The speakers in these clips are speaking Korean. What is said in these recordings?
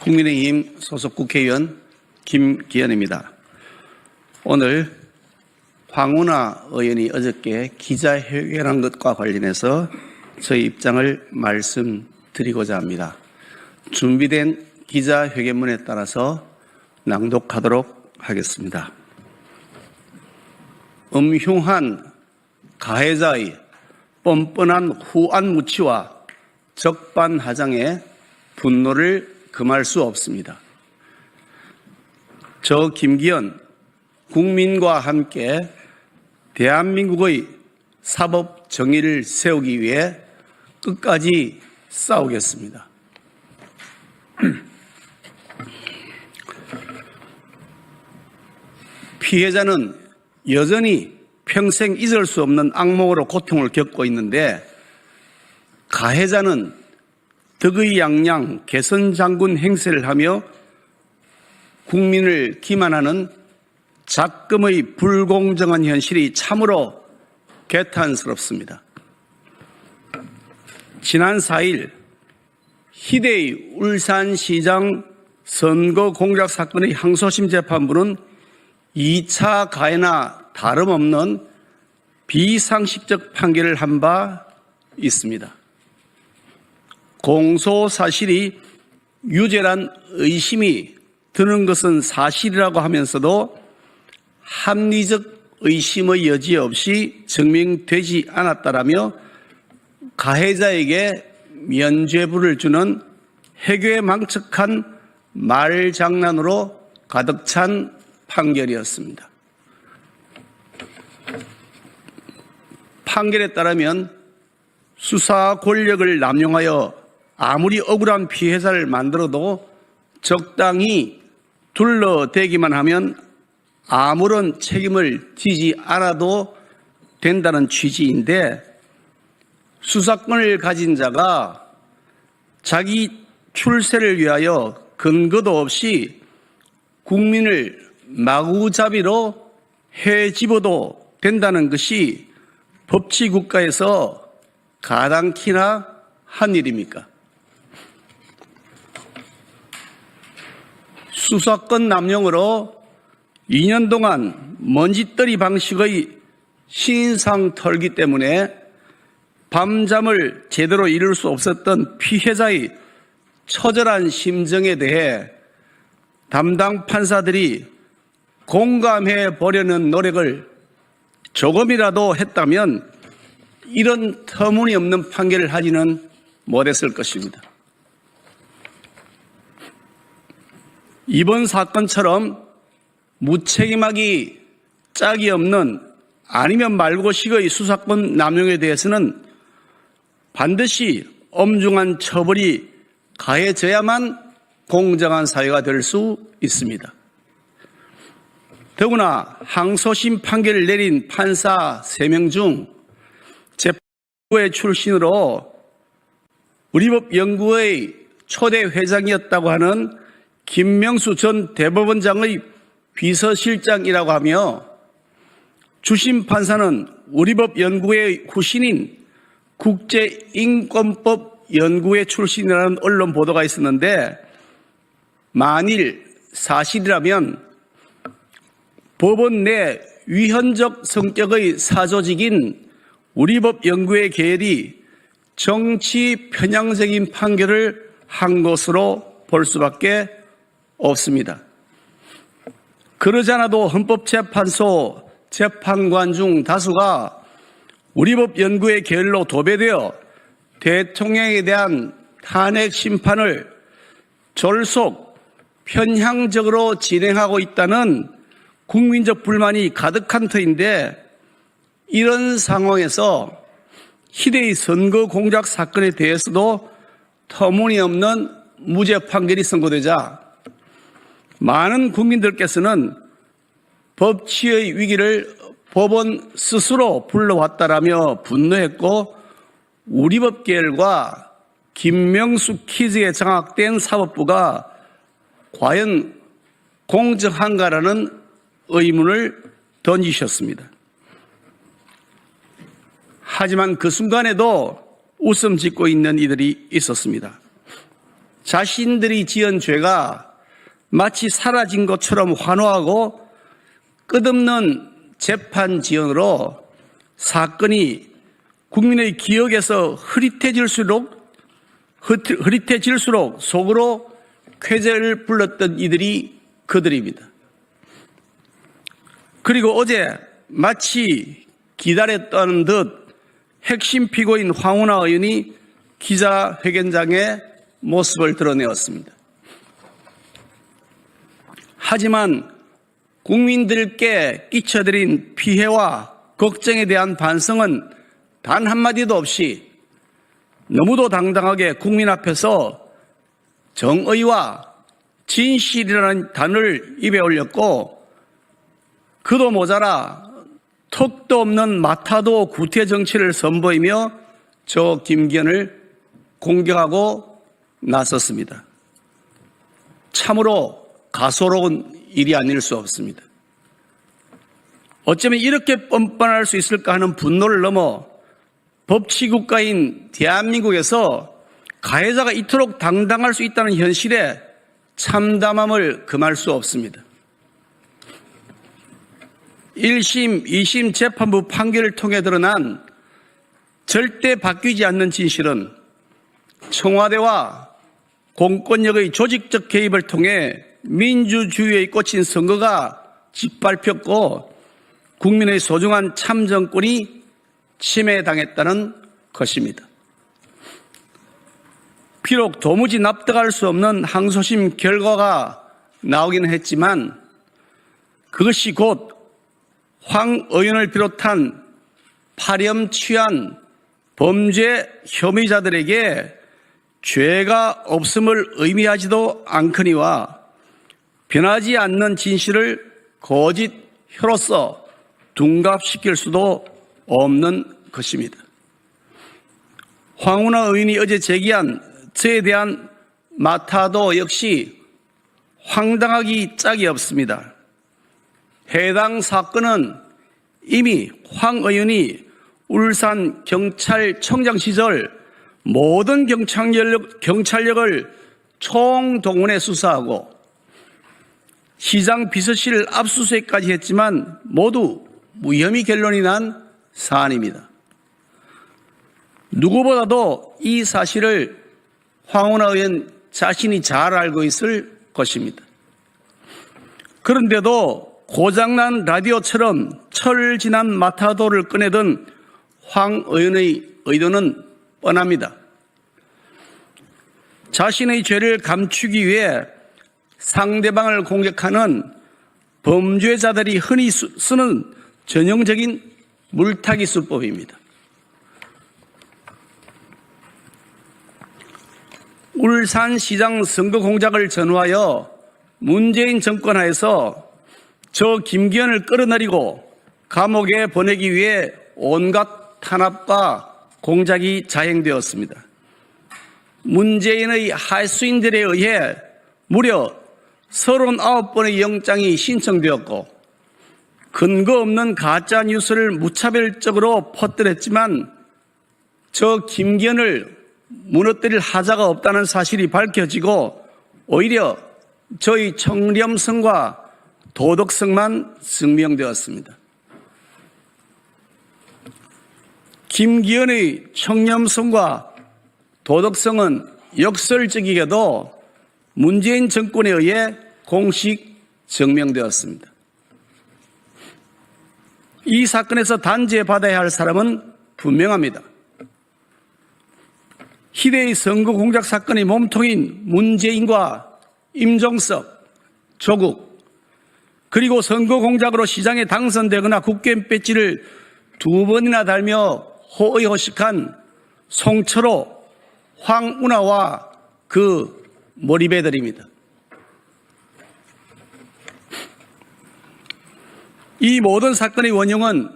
국민의힘 소속 국회의원 김기현입니다. 오늘 황운하 의원이 어저께 기자회견한 것과 관련해서 저희 입장을 말씀드리고자 합니다. 준비된 기자회견문에 따라서 낭독하도록 하겠습니다. 음흉한 가해자의 뻔뻔한 후안무치와 적반하장에 분노를 금할 수 없습니다. 저 김기현 국민과 함께 대한민국의 사법 정의를 세우기 위해 끝까지 싸우겠습니다. 피해자는 여전히 평생 잊을 수 없는 악몽으로 고통을 겪고 있는데, 가해자는 덕의양양 개선장군 행세를 하며 국민을 기만하는 작금의 불공정한 현실이 참으로 개탄스럽습니다. 지난 4일 희대의 울산시장 선거 공작 사건의 항소심 재판부는 2차 가해나 다름없는 비상식적 판결을 한 바 있습니다. 공소 사실이 유죄란 의심이 드는 것은 사실이라고 하면서도 합리적 의심의 여지 없이 증명되지 않았다라며 가해자에게 면죄부를 주는 해괴망측한 말장난으로 가득 찬 판결이었습니다. 판결에 따르면 수사 권력을 남용하여 아무리 억울한 피해자를 만들어도 적당히 둘러대기만 하면 아무런 책임을 지지 않아도 된다는 취지인데, 수사권을 가진 자가 자기 출세를 위하여 근거도 없이 국민을 마구잡이로 해집어도 된다는 것이 법치국가에서 가당키나 한 일입니까? 수사권 남용으로 2년 동안 먼지떨이 방식의 신상 털기 때문에 밤잠을 제대로 이룰 수 없었던 피해자의 처절한 심정에 대해 담당 판사들이 공감해 보려는 노력을 조금이라도 했다면 이런 터무니없는 판결을 하지는 못했을 것입니다. 이번 사건처럼 무책임하기 짝이 없는 아니면 말고식의 수사권 남용에 대해서는 반드시 엄중한 처벌이 가해져야만 공정한 사회가 될 수 있습니다. 더구나 항소심 판결을 내린 판사 3명 중 재판부의 출신으로 우리법연구의 초대 회장이었다고 하는 김명수 전 대법원장의 비서실장이라고 하며, 주심 판사는 우리법연구의 후신인 국제인권법연구회 출신이라는 언론 보도가 있었는데, 만일 사실이라면 법원 내 위헌적 성격의 사조직인 우리법연구회 계열이 정치 편향적인 판결을 한 것으로 볼 수밖에 없습니다. 그러지 않아도 헌법재판소 재판관 중 다수가 우리법연구회 계열로 도배되어 대통령에 대한 탄핵 심판을 졸속 편향적으로 진행하고 있다는 국민적 불만이 가득한 터인데, 이런 상황에서 희대의 선거 공작 사건에 대해서도 터무니없는 무죄 판결이 선고되자 많은 국민들께서는 법치의 위기를 법원 스스로 불러왔다라며 분노했고, 우리법 계열과 김명수 키즈에 장악된 사법부가 과연 공정한가라는 의문을 던지셨습니다. 하지만 그 순간에도 웃음 짓고 있는 이들이 있었습니다. 자신들이 지은 죄가 마치 사라진 것처럼 환호하고 끝없는 재판 지연으로 사건이 국민의 기억에서 흐릿해질수록 속으로 쾌재를 불렀던 이들이 그들입니다. 그리고 어제 마치 기다렸던 듯 핵심 피고인 황운하 의원이 기자회견장에 모습을 드러내었습니다. 하지만 국민들께 끼쳐드린 피해와 걱정에 대한 반성은 단 한마디도 없이 너무도 당당하게 국민 앞에서 정의와 진실이라는 단어를 입에 올렸고, 그도 모자라 턱도 없는 마타도 구태 정치를 선보이며 저 김기현을 공격하고 나섰습니다. 참으로 가소로운 일이 아닐 수 없습니다. 어쩌면 이렇게 뻔뻔할 수 있을까 하는 분노를 넘어 법치국가인 대한민국에서 가해자가 이토록 당당할 수 있다는 현실에 참담함을 금할 수 없습니다. 1심, 2심 재판부 판결을 통해 드러난 절대 바뀌지 않는 진실은 청와대와 공권력의 조직적 개입을 통해 민주주의에 꽂힌 선거가 짓밟혔고 국민의 소중한 참정권이 침해당했다는 것입니다. 비록 도무지 납득할 수 없는 항소심 결과가 나오기는 했지만 그것이 곧 황 의원을 비롯한 파렴치한 범죄 혐의자들에게 죄가 없음을 의미하지도 않거니와 변하지 않는 진실을 거짓 혀로서 둔갑시킬 수도 없는 것입니다. 황운하 의원이 어제 제기한 저에 대한 마타도 역시 황당하기 짝이 없습니다. 해당 사건은 이미 황 의원이 울산 경찰청장 시절 모든 경찰력을 총동원해 수사하고 시장 비서실 압수수색까지 했지만 모두 무혐의 결론이 난 사안입니다. 누구보다도 이 사실을 황운하 의원 자신이 잘 알고 있을 것입니다. 그런데도 고장난 라디오처럼 철 지난 마타도를 꺼내던 황 의원의 의도는 뻔합니다. 자신의 죄를 감추기 위해 상대방을 공격하는 범죄자들이 흔히 쓰는 전형적인 물타기 수법입니다. 울산시장 선거 공작을 전후하여 문재인 정권 하에서 저 김기현을 끌어내리고 감옥에 보내기 위해 온갖 탄압과 공작이 자행되었습니다. 문재인의 할수인들에 의해 무려 39번의 영장이 신청되었고 근거 없는 가짜 뉴스를 무차별적으로 퍼뜨렸지만 저 김기현을 무너뜨릴 하자가 없다는 사실이 밝혀지고 오히려 저희 청렴성과 도덕성만 증명되었습니다. 김기현의 청렴성과 도덕성은 역설적이게도 문재인 정권에 의해 공식 증명되었습니다. 이 사건에서 단죄받아야 할 사람은 분명합니다. 희대의 선거 공작 사건의 몸통인 문재인과 임종석, 조국, 그리고 선거 공작으로 시장에 당선되거나 국회의원 배지를 2번이나 달며 호의호식한 송철호, 황운하와 그 몰입애들입니다. 이 모든 사건의 원흉은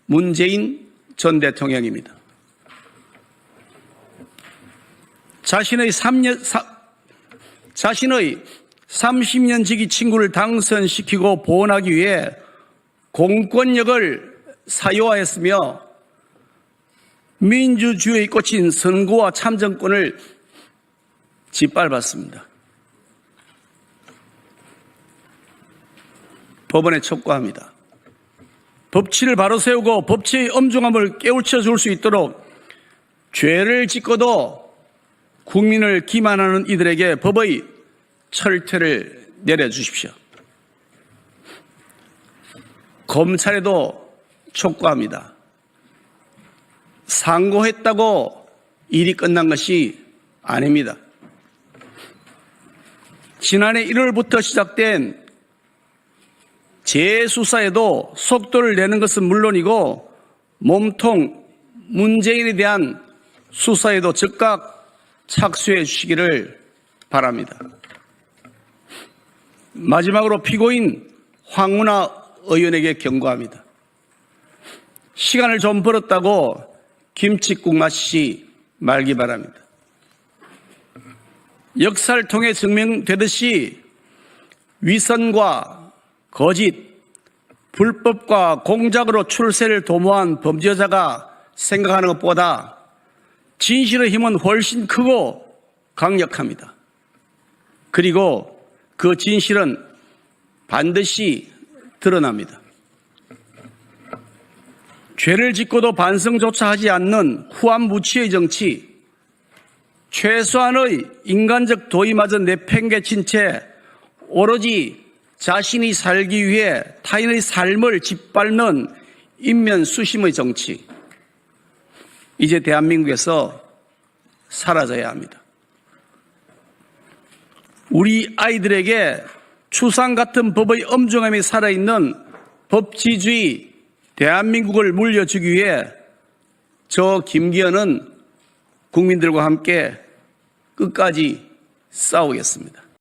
문재인 전 대통령입니다. 자신의 30년 지기 친구를 당선시키고 보원하기 위해 공권력을 사유화했으며 민주주의에 꽂힌 선거와 참정권을 짓밟았습니다. 법원에 촉구합니다. 법치를 바로 세우고 법치의 엄중함을 깨우쳐 줄 수 있도록 죄를 짓고도 국민을 기만하는 이들에게 법의 철퇴를 내려주십시오. 검찰에도 촉구합니다. 상고했다고 일이 끝난 것이 아닙니다. 지난해 1월부터 시작된 재수사에도 속도를 내는 것은 물론이고 몸통 문재인에 대한 수사에도 즉각 착수해 주시기를 바랍니다. 마지막으로 피고인 황운하 의원에게 경고합니다. 시간을 좀 벌었다고 김칫국 마시지 말기 바랍니다. 역사를 통해 증명되듯이 위선과 거짓, 불법과 공작으로 출세를 도모한 범죄자가 생각하는 것보다 진실의 힘은 훨씬 크고 강력합니다. 그리고 그 진실은 반드시 드러납니다. 죄를 짓고도 반성조차 하지 않는 후한무치의 정치, 최소한의 인간적 도의마저 내팽개친 채 오로지 자신이 살기 위해 타인의 삶을 짓밟는 인면수심의 정치, 이제 대한민국에서 사라져야 합니다. 우리 아이들에게 추상 같은 법의 엄중함이 살아있는 법치주의 대한민국을 물려주기 위해 저 김기현은 국민들과 함께 끝까지 싸우겠습니다.